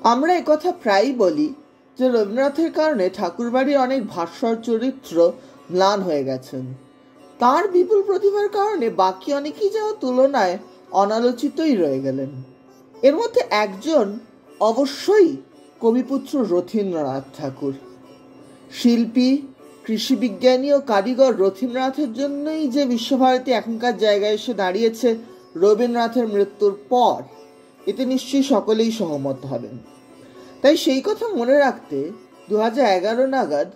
আমরা একথা প্রায়ই বলি যে রবীন্দ্রনাথের কারণে ঠাকুরবাড়ির অনেক ভাস্বর চরিত্র ম্লান হয়ে গেছেন। তার বিপুল প্রতিভার কারণে বাকি অনেকেই যেন তুলনায় অনালোচিতই রয়ে গেলেন। এর মধ্যে একজন অবশ্যই কবিপুত্র রথীন্দ্রনাথ ঠাকুর। শিল্পী, কৃষিবিজ্ঞানী ও কারিগর রথীন্দ্রনাথের জন্যই যে বিশ্বভারতী এখনকার জায়গায় এসে দাঁড়িয়েছে রবীন্দ্রনাথের মৃত্যুর পর, এতে নিশ্চয়ই সকলেই সহমত হবেন। তাই সেই কথা মনে রাখতে 2011 নাগাদ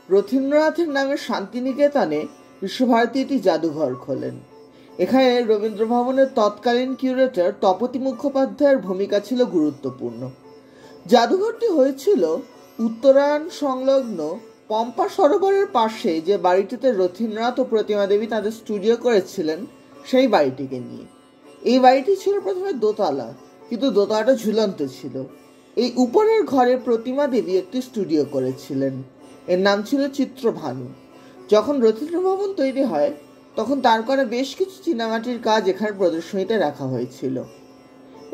রথীন্দ্রনাথের নামে শান্তিনিকেতনে বিশ্বভারতী একটি জাদুঘর খোলেন। এখানে রবীন্দ্র ভবনের তৎকালীন কিউরেটর তপতী মুখোপাধ্যায়ের ভূমিকা ছিল গুরুত্বপূর্ণ। জাদুঘরটি হয়েছিল উত্তরায়ণ সংলগ্ন পম্পা সরোবরের পাশে যে বাড়িটিতে রথীন্দ্রনাথ ও প্রতিমা দেবী তাদের স্টুডিও করেছিলেন সেই বাড়িটিকে নিয়ে। এই বাড়িটি ছিল প্রথমে দোতলা, কিন্তু দোতলাটা ঝুলন্ত ছিল। এই উপরের ঘরে প্রতিমা দেবী একটি স্টুডিও করেছিলেন, এর নাম ছিল চিত্রভানু। যখন রথীন্দ্র ভবন তৈরি হয় তখন তার করা বেশ কিছু চীনামাটির কাজ এখানে প্রদর্শনীতে রাখা হয়েছিল।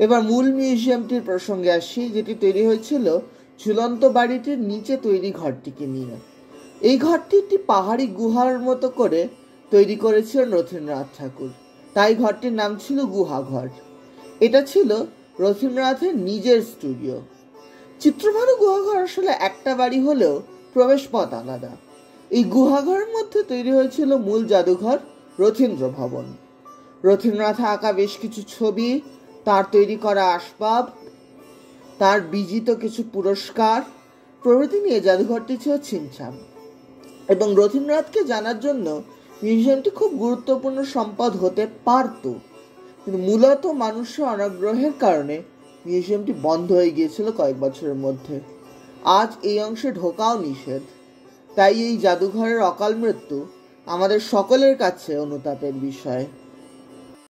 এবার মূল মিউজিয়ামটির প্রসঙ্গে আসি, যেটি তৈরি হয়েছিল ঝুলন্ত বাড়িটির নিচে তৈরি ঘরটিকে নিয়ে। এই ঘরটি একটি পাহাড়ি গুহার মতো করে তৈরি করেছিলেন রথীন্দ্রনাথ ঠাকুর, তাই ঘরটির নাম ছিল গুহাঘর। এটা ছিল রথীন্দ্রনাথের নিজের স্টুডিও। চিত্রভানু গুহাঘর আসলে একটা বাড়ি হলেও প্রবেশ পথ আলাদা। এই গুহাঘরের মধ্যে তৈরি হয়েছিল মূল জাদুঘর রথীন্দ্র ভবন। রথীন্দ্রনাথ আঁকা বেশ কিছু ছবি, তার তৈরি করা আসবাব, তার বিজিত কিছু পুরস্কার প্রভৃতি নিয়ে জাদুঘরটি ছিল ছিমছাম। এবং রথীন্দ্রনাথকে জানার জন্য মিউজিয়ামটি খুব গুরুত্বপূর্ণ সম্পদ হতে পারত, কিন্তু মূলত মানুষের অনাগ্রহের কারণে মিউজিয়ামটি বন্ধ হয়ে গিয়েছিল কয়েক বছরের মধ্যে। আজ এই অংশে ঢোকাও নিষেধ। তাই এই জাদুঘরের অকাল মৃত্যু আমাদের সকলের কাছে অনুতাপের বিষয়।